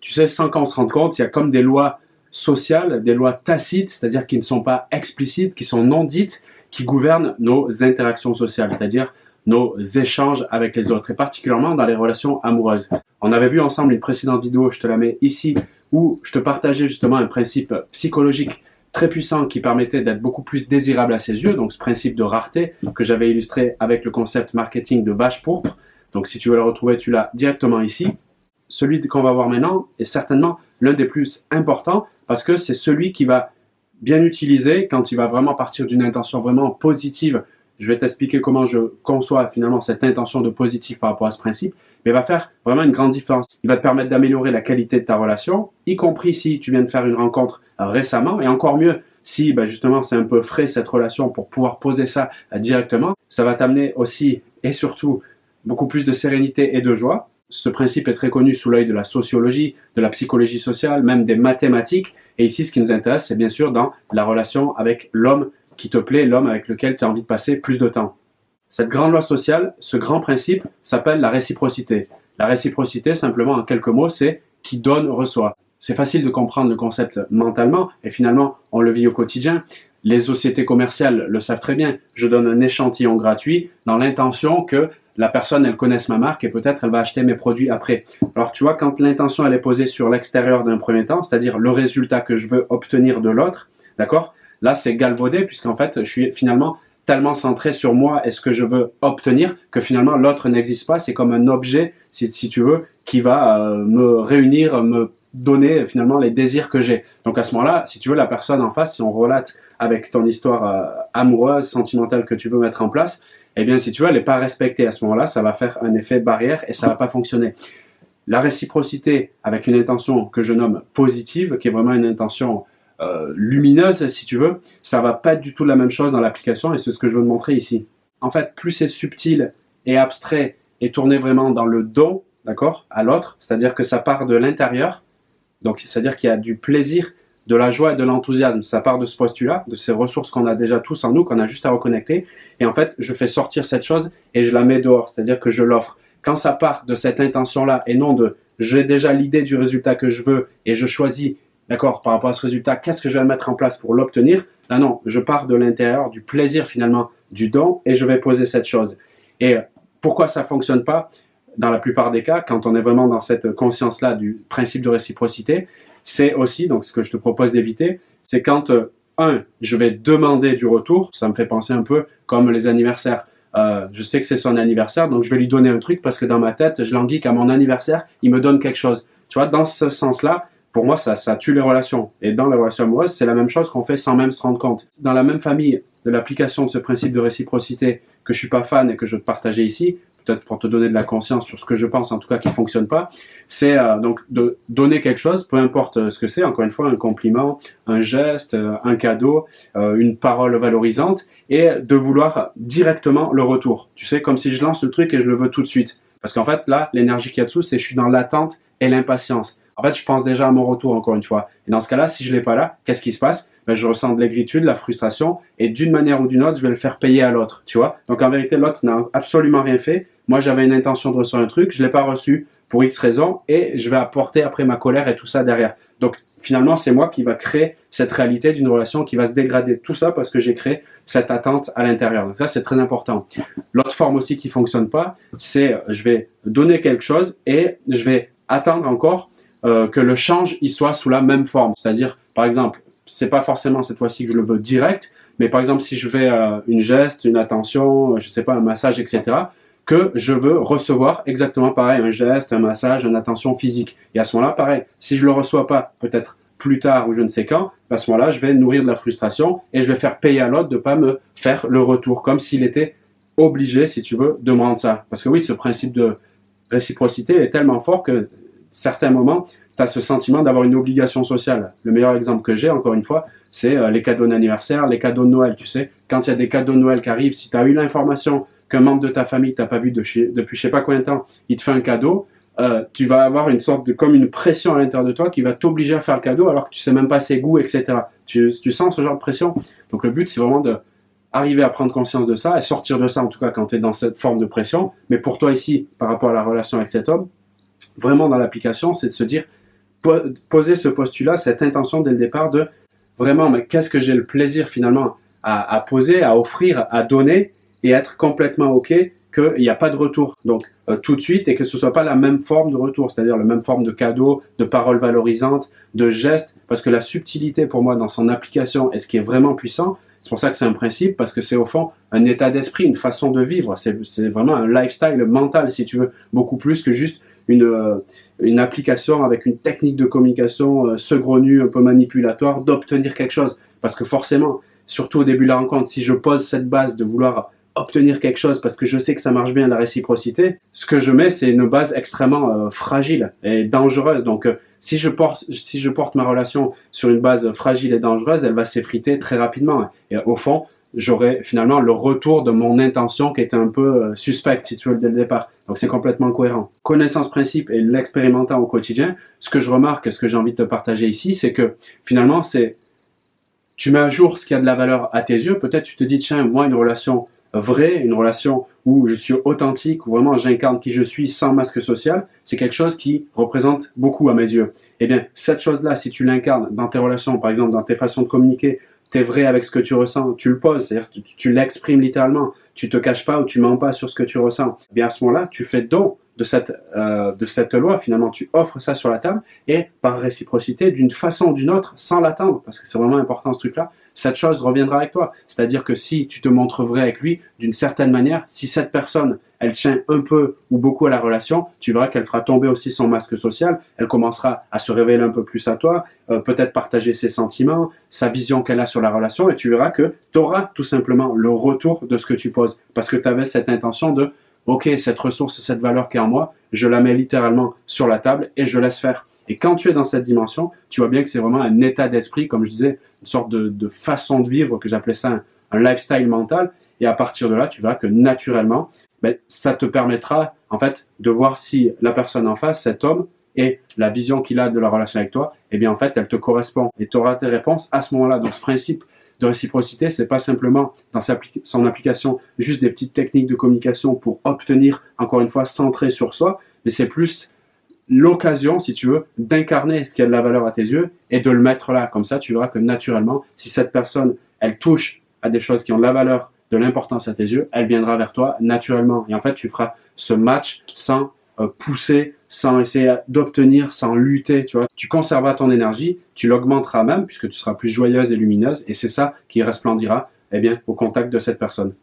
tu sais, sans qu'on se rende compte, il y a comme des lois sociales, des lois tacites, c'est-à-dire qui ne sont pas explicites, qui sont non dites, qui gouvernent nos interactions sociales, c'est-à-dire nos échanges avec les autres, et particulièrement dans les relations amoureuses. On avait vu ensemble une précédente vidéo, je te la mets ici, où je te partageais justement un principe psychologique très puissant qui permettait d'être beaucoup plus désirable à ses yeux, donc ce principe de rareté que j'avais illustré avec le concept marketing de vache pourpre. Donc si tu veux le retrouver, tu l'as directement ici. Celui qu'on va voir maintenant est certainement l'un des plus importants parce que c'est celui qui va bien utiliser quand il va vraiment partir d'une intention vraiment positive. Je vais t'expliquer comment je conçois finalement cette intention de positif par rapport à ce principe, mais il va faire vraiment une grande différence. Il va te permettre d'améliorer la qualité de ta relation, y compris si tu viens de faire une rencontre récemment, et encore mieux si justement c'est un peu frais cette relation pour pouvoir poser ça directement. Ça va t'amener aussi et surtout beaucoup plus de sérénité et de joie. Ce principe est très connu sous l'œil de la sociologie, de la psychologie sociale, même des mathématiques. Et ici, ce qui nous intéresse, c'est bien sûr dans la relation avec l'homme qui te plaît, l'homme avec lequel tu as envie de passer plus de temps. Cette grande loi sociale, ce grand principe s'appelle la réciprocité. La réciprocité, simplement en quelques mots, c'est qui donne, reçoit. C'est facile de comprendre le concept mentalement et finalement, on le vit au quotidien. Les sociétés commerciales le savent très bien. Je donne un échantillon gratuit dans l'intention que la personne, elle connaisse ma marque et peut-être elle va acheter mes produits après. Alors tu vois, quand l'intention elle est posée sur l'extérieur d'un premier temps, c'est-à-dire le résultat que je veux obtenir de l'autre, d'accord? Là, c'est galvaudé puisqu'en fait, je suis finalement tellement centré sur moi et ce que je veux obtenir que finalement l'autre n'existe pas. C'est comme un objet, si tu veux, qui va me réunir, me donner finalement les désirs que j'ai. Donc à ce moment-là, si tu veux, la personne en face, si on relate avec ton histoire amoureuse, sentimentale que tu veux mettre en place, eh bien, si tu veux, elle n'est pas respectée à ce moment-là, ça va faire un effet barrière et ça ne va pas fonctionner. La réciprocité avec une intention que je nomme positive, qui est vraiment une intention lumineuse, si tu veux, ça ne va pas être du tout la même chose dans l'application et c'est ce que je veux te montrer ici. En fait, plus c'est subtil et abstrait et tourné vraiment dans le don, d'accord, à l'autre, c'est-à-dire que ça part de l'intérieur, donc c'est-à-dire qu'il y a du plaisir, de la joie et de l'enthousiasme. Ça part de ce postulat, de ces ressources qu'on a déjà tous en nous, qu'on a juste à reconnecter. Et en fait, je fais sortir cette chose et je la mets dehors, c'est-à-dire que je l'offre. Quand ça part de cette intention-là et non de j'ai déjà l'idée du résultat que je veux et je choisis, d'accord, par rapport à ce résultat, qu'est-ce que je vais mettre en place pour l'obtenir? Là non, je pars de l'intérieur, du plaisir finalement, du don et je vais poser cette chose. Et pourquoi ça ne fonctionne pas? Dans la plupart des cas, quand on est vraiment dans cette conscience-là du principe de réciprocité, c'est aussi, donc ce que je te propose d'éviter, c'est quand, je vais demander du retour, ça me fait penser un peu comme les anniversaires. Je sais que c'est son anniversaire, donc je vais lui donner un truc parce que dans ma tête, je languis qu'à mon anniversaire, il me donne quelque chose. Tu vois, dans ce sens-là, pour moi, ça tue les relations. Et dans les relations amoureuses, c'est la même chose qu'on fait sans même se rendre compte. Dans la même famille de l'application de ce principe de réciprocité que je ne suis pas fan et que je veux te partager ici, peut-être pour te donner de la conscience sur ce que je pense, en tout cas qui ne fonctionne pas, c'est donc de donner quelque chose, peu importe ce que c'est, encore une fois, un compliment, un geste, un cadeau, une parole valorisante, et de vouloir directement le retour. Tu sais, comme si je lance le truc et je le veux tout de suite. Parce qu'en fait, là, l'énergie qu'il y a dessous, c'est je suis dans l'attente et l'impatience. En fait, je pense déjà à mon retour, encore une fois. Et dans ce cas-là, si je ne l'ai pas là, qu'est-ce qui se passe? Je ressens de l'aigritude, la frustration, et d'une manière ou d'une autre, je vais le faire payer à l'autre, tu vois. Donc en vérité, l'autre n'a absolument rien fait. Moi, j'avais une intention de recevoir un truc, je ne l'ai pas reçu pour X raisons, et je vais apporter après ma colère et tout ça derrière. Donc finalement, c'est moi qui va créer cette réalité d'une relation qui va se dégrader. Tout ça parce que j'ai créé cette attente à l'intérieur. Donc ça, c'est très important. L'autre forme aussi qui ne fonctionne pas, c'est je vais donner quelque chose et je vais attendre encore que le change il soit sous la même forme. C'est-à-dire, par exemple, c'est pas forcément cette fois-ci que je le veux direct, mais par exemple, si je fais une geste, une attention, je sais pas, un massage, etc., que je veux recevoir exactement pareil, un geste, un massage, une attention physique. Et à ce moment-là, pareil, si je le reçois pas, peut-être plus tard ou je ne sais quand, à ce moment-là, je vais nourrir de la frustration et je vais faire payer à l'autre de pas me faire le retour, comme s'il était obligé, si tu veux, de me rendre ça. Parce que oui, ce principe de réciprocité est tellement fort que certains moments, tu as ce sentiment d'avoir une obligation sociale. Le meilleur exemple que j'ai, encore une fois, c'est les cadeaux d'anniversaire, les cadeaux de Noël. Tu sais, quand il y a des cadeaux de Noël qui arrivent, si tu as eu l'information qu'un membre de ta famille t'a pas vu depuis je sais pas combien de temps, il te fait un cadeau, tu vas avoir une sorte de comme une pression à l'intérieur de toi qui va t'obliger à faire le cadeau alors que tu sais même pas ses goûts, etc. Tu sens ce genre de pression? Donc le but, c'est vraiment de arriver à prendre conscience de ça et sortir de ça, en tout cas quand tu es dans cette forme de pression. Mais pour toi ici, par rapport à la relation avec cet homme, vraiment dans l'application, c'est de se dire poser ce postulat, cette intention dès le départ de vraiment, mais qu'est-ce que j'ai le plaisir finalement à poser, à offrir, à donner et être complètement OK qu'il n'y a pas de retour. Donc, tout de suite, et que ce ne soit pas la même forme de retour, c'est-à-dire la même forme de cadeau, de paroles valorisantes, de gestes, parce que la subtilité pour moi dans son application est ce qui est vraiment puissant. C'est pour ça que c'est un principe, parce que c'est au fond un état d'esprit, une façon de vivre. C'est vraiment un lifestyle mental, si tu veux, beaucoup plus que juste une application avec une technique de communication saugrenue, un peu manipulatoire, d'obtenir quelque chose. Parce que forcément, surtout au début de la rencontre, si je pose cette base de vouloir obtenir quelque chose parce que je sais que ça marche bien la réciprocité, ce que je mets, c'est une base extrêmement fragile et dangereuse. Donc, si je porte ma relation sur une base fragile et dangereuse, elle va s'effriter très rapidement. Et au fond, j'aurai finalement le retour de mon intention qui était un peu suspecte, si tu veux, dès le départ. Donc, c'est complètement cohérent. Connaissance principe et l'expérimentant au quotidien, ce que je remarque, ce que j'ai envie de te partager ici, c'est que finalement, tu mets à jour ce qui a de la valeur à tes yeux. Peut-être tu te dis, tiens, moi, une relation vraie, une relation où je suis authentique, où vraiment j'incarne qui je suis sans masque social, c'est quelque chose qui représente beaucoup à mes yeux. Eh bien, cette chose-là, si tu l'incarnes dans tes relations, par exemple dans tes façons de communiquer, tu es vrai avec ce que tu ressens, tu le poses, c'est-à-dire que tu l'exprimes littéralement, tu te caches pas ou tu mens pas sur ce que tu ressens. Eh bien, à ce moment-là, tu fais don de cette loi, finalement, tu offres ça sur la table et par réciprocité, d'une façon ou d'une autre, sans l'attendre, parce que c'est vraiment important ce truc-là, cette chose reviendra avec toi. C'est-à-dire que si tu te montres vrai avec lui, d'une certaine manière, si cette personne, elle tient un peu ou beaucoup à la relation, tu verras qu'elle fera tomber aussi son masque social, elle commencera à se révéler un peu plus à toi, peut-être partager ses sentiments, sa vision qu'elle a sur la relation, et tu verras que tu auras tout simplement le retour de ce que tu poses, parce que tu avais cette intention de ok, cette ressource, cette valeur qui est en moi, je la mets littéralement sur la table et je laisse faire. Et quand tu es dans cette dimension, tu vois bien que c'est vraiment un état d'esprit, comme je disais, une sorte de façon de vivre, que j'appelais ça un lifestyle mental. Et à partir de là, tu verras que naturellement, ça te permettra en fait de voir si la personne en face, cet homme, et la vision qu'il a de la relation avec toi, eh bien en fait, elle te correspond. Et tu auras tes réponses à ce moment-là. Donc ce principe de réciprocité, c'est pas simplement dans son application juste des petites techniques de communication pour obtenir, encore une fois, centré sur soi, mais c'est plus l'occasion, si tu veux, d'incarner ce qui a de la valeur à tes yeux et de le mettre là. Comme ça, tu verras que naturellement, si cette personne, elle touche à des choses qui ont de la valeur, de l'importance à tes yeux, elle viendra vers toi naturellement. Et en fait, tu feras ce match sans pousser, sans essayer d'obtenir, sans lutter, tu vois. Tu conserveras ton énergie, tu l'augmenteras même, puisque tu seras plus joyeuse et lumineuse, et c'est ça qui resplendira, eh bien, au contact de cette personne.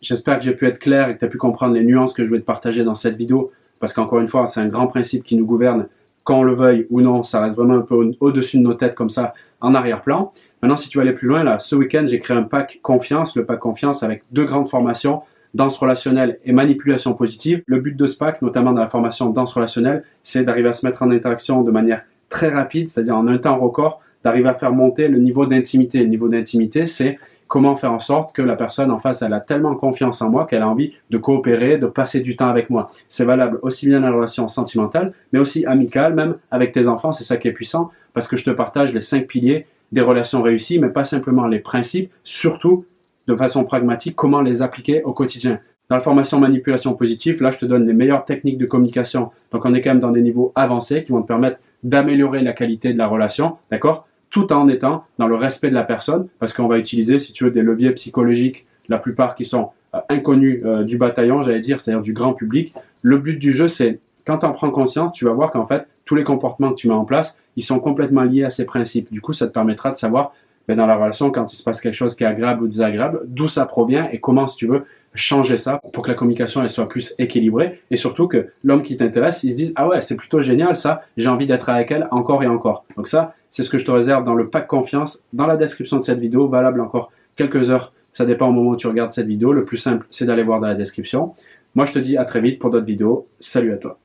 J'espère que j'ai pu être clair et que tu as pu comprendre les nuances que je voulais te partager dans cette vidéo, parce qu'encore une fois, c'est un grand principe qui nous gouverne, qu'on le veuille ou non, ça reste vraiment un peu au-dessus de nos têtes comme ça, en arrière-plan. Maintenant, si tu veux aller plus loin, là, ce week-end, j'ai créé un pack confiance, le pack confiance avec 2 grandes formations, danse relationnelle et manipulation positive. Le but de ce pack, notamment dans la formation danse relationnelle, c'est d'arriver à se mettre en interaction de manière très rapide, c'est-à-dire en un temps record, d'arriver à faire monter le niveau d'intimité. Le niveau d'intimité, c'est comment faire en sorte que la personne en face, elle a tellement confiance en moi qu'elle a envie de coopérer, de passer du temps avec moi. C'est valable aussi bien dans la relation sentimentale, mais aussi amicale, même avec tes enfants. C'est ça qui est puissant, parce que je te partage les 5 piliers des relations réussies, mais pas simplement les principes, surtout de façon pragmatique, comment les appliquer au quotidien. Dans la formation manipulation positive, là, je te donne les meilleures techniques de communication. Donc, on est quand même dans des niveaux avancés qui vont te permettre d'améliorer la qualité de la relation, d'accord ? Tout en étant dans le respect de la personne, parce qu'on va utiliser, si tu veux, des leviers psychologiques, la plupart qui sont inconnus du bataillon, j'allais dire, c'est-à-dire du grand public. Le but du jeu, c'est, quand tu en prends conscience, tu vas voir qu'en fait, tous les comportements que tu mets en place, ils sont complètement liés à ces principes. Du coup, ça te permettra de savoir, dans la relation, quand il se passe quelque chose qui est agréable ou désagréable, d'où ça provient et comment, si tu veux, changer ça pour que la communication elle soit plus équilibrée et surtout que l'homme qui t'intéresse, il se dise « Ah ouais, c'est plutôt génial ça, j'ai envie d'être avec elle encore et encore. » Donc ça, c'est ce que je te réserve dans le pack confiance, dans la description de cette vidéo, valable encore quelques heures. Ça dépend au moment où tu regardes cette vidéo. Le plus simple, c'est d'aller voir dans la description. Moi, je te dis à très vite pour d'autres vidéos. Salut à toi.